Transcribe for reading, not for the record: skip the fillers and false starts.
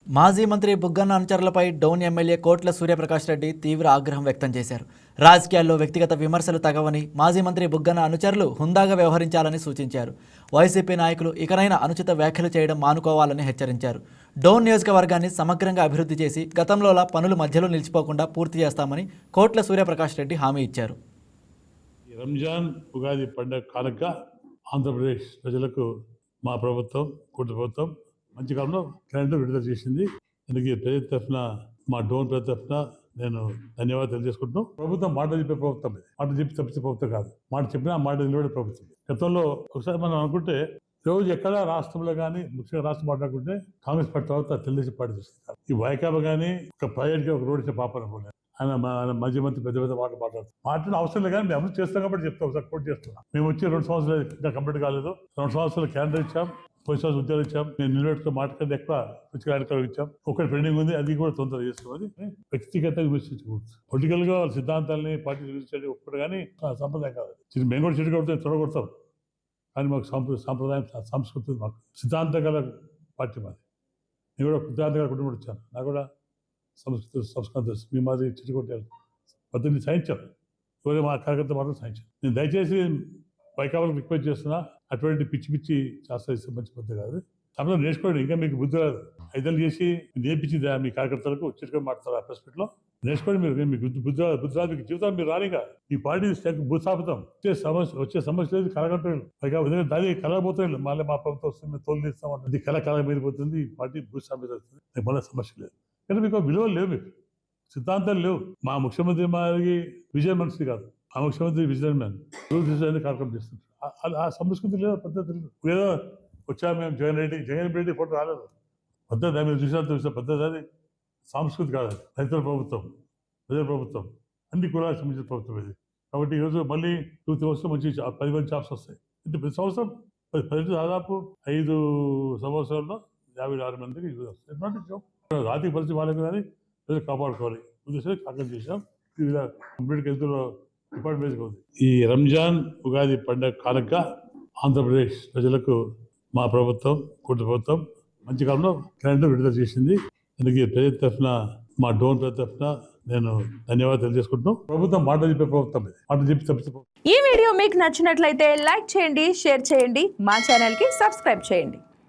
మాజీ మంత్రి Buggana అనుచరులపై down MLA కోట్ల సూర్యప్రకాష్ రెడ్డి తీవ్ర ఆగ్రహం వ్యక్తం చేశారు. రాజకీయాల్లో వ్యక్తిగత విమర్శలు తగవని, మాజీ మంత్రి బుగ్గన్న అనుచరులు హుందాగా వ్యవహరించాలని సూచించారు. వైసీపీ నాయకులు ఇకనైనా అనుచిత వ్యాఖ్యలు చేయడం మానుకోవాలని హెచ్చరించారు. డౌన్ నియోజకవర్గాన్ని సమగ్రంగా అభివృద్ధి చేసి గతంలోలా పనులు మధ్యలో నిలిచిపోకుండా పూర్తి చేస్తామని కోట్ల సూర్యప్రకాష్ రెడ్డి హామీ ఇచ్చారు. రంజాన్ ఉగాది పండుగ కానుక ఆంధ్రప్రదేశ్ ప్రజలకు మా ప్రభుత్వం కూటమి ప్రభుత్వం మంచి కాలంలో కరెంటు విడుదల చేసింది. దానికి ప్రజల తరఫున మా డోన్ ప్రజల తరఫున నేను ధన్యవాదాలు తెలియజేసుకుంటున్నాం. ప్రభుత్వం మాట చెప్పే ప్రభుత్వం, మాట చెప్పి తప్పించే ప్రభుత్వం కాదు. మాట చెప్పినా మాట నిలబడే ప్రభుత్వం. గతంలో ఒకసారి మనం అనుకుంటే రోజు ఎక్కడ రాష్ట్రంలో కానీ ముఖ్యంగా రాష్ట్రం మాట్లాడుకుంటే కాంగ్రెస్ పార్టీ తర్వాత తెలుగుదేశం పార్టీ చేస్తుంది. ఈ వైకాపా కానీ ఒక ప్రైవేట్గా ఒక రోడ్ ఇచ్చే పాపన పోలేదు. ఆయన మధ్య మంత్రి పెద్ద పెద్ద మాట్లాడిన అవసరం లేదు కానీ మేము అమలు చేస్తాం కాబట్టి చెప్తాం, సపోర్ట్ చేస్తున్నాం. మేము వచ్చి 2 సంవత్సరాలు ఇంకా కంప్లీట్ కాలేదు. 2 సంవత్సరాలు క్యాలెండర్ ఇచ్చాం, 10 సంవత్సరాలు ఉద్యోగాలు ఇచ్చాం. మేము నిలబెట్టుకున్న మాట కంటే ఎక్కువ కార్యక్రమాలు ఇచ్చాం. ఒకటి పెండింగ్ ఉంది, అది కూడా తొందరగా చేసుకోవాలి. వ్యక్తిగతంగా విమర్శించకూడదు. పొలిటికల్ గా వాళ్ళ సిద్ధాంతాలని పార్టీ విమర్శించండి ఒక్కటి కానీ సంప్రదాయం కాదు. మేము కూడా చెడు కొడతాం, తొడగొడతాం. కానీ మాకు సాంప్రదాయం సంస్కృతి మాకు సిద్ధాంతం గల పార్టీ మాది. నేను కూడా సిద్ధాంతంగా కుటుంబం వచ్చాను. నాకు కూడా సంస్కృతి తెలుసు. మీ మాది చెట్టు కొట్టారు పద్ధతిని సాధించాం. ఎవరే మా కార్యకర్త మాత్రం సాధించాం. నేను దయచేసి వైకాపాలకు రిక్వెస్ట్ చేస్తున్నా, అటువంటి పిచ్చి పిచ్చి శాస్త్ర మంచి పద్ధతి కాదు. సమయం నేర్చుకోండి. ఇంకా మీకు బుద్ధి రాదు. 5 ఏళ్ళు చేసి నేర్పించింది మీ కార్యకర్తలకు చిట్టుకొని మాట్లాడతారు ఆ ప్రెస్ మీట్ లో. నేర్చుకోండి. మీకు బుద్ధి రాదు. మీకు జీవితాలు మీరు రానిగా ఈ పార్టీ భూస్థాపితం వచ్చే సమస్య లేదు. కలగంటారు దాని కలగబోతుంది. మళ్ళీ మా ప్రభుత్వం వస్తుంది, తోలు తీస్తాం. అది కలగబోతుంది. ఈ పార్టీ భూస్థాపితం అవుతుంది. మళ్ళీ సమస్య లేదు. కానీ మీకు విలువలు లేవు, మీకు సిద్ధాంతాలు లేవు. మా ముఖ్యమంత్రి మాది విజయ మనిషి కాదు. ఆ ముఖ్యమంత్రి విజయన్ మ్యాన్ రూల్ కార్యక్రమం చేస్తుంటారు. ఆ సంస్కృతి లేదు, పద్ధతి లేదు. ఏదో వచ్చా మేము జగన్ రెడ్డి ఫోటో రాలేదు. పద్ధతి మీరు చూసిన పద్ధతి అది సంస్కృతి కాదు. అది రైతుల ప్రభుత్వం, ప్రజల ప్రభుత్వం, అన్ని కులాలకు సంబంధించిన ప్రభుత్వం ఇది. కాబట్టి ఈరోజు మళ్ళీ 2 సంవత్సరం మంచి 10 మంది జాబ్స్ వస్తాయి. అంటే ప్రతి సంవత్సరం దాదాపు 5 సంవత్సరాల్లో 56 మందికి యూజ్ వస్తాయి. ఆర్థిక పరిస్థితి వాళ్ళకి కానీ ప్రజలు కాపాడుకోవాలి ఉద్దేశంగా కాకం చేశాం. కంప్లీట్ హెల్త్లో డిపార్ట్మెంట్ ఉంది. ఈ రంజాన్ ఉగాది పండుగ కానుక ఆంధ్రప్రదేశ్ ప్రజలకు మా ప్రభుత్వం కూటమి ప్రభుత్వం మంచి కాలంలో కరెంటు విడుదల చేసింది. దానికి ప్రజల తరఫున మా డోన్ ప్రజల తరఫున నేను ధన్యవాదాలు తెలియజేసుకుంటున్నాం. ప్రభుత్వం మాట చెప్పే ప్రభుత్వం, మాట చెప్పి తప్పితే. ఈ వీడియో మీకు నచ్చినట్లయితే లైక్ చేయండి, షేర్ చేయండి, మా ఛానల్ కి సబ్స్క్రైబ్ చేయండి.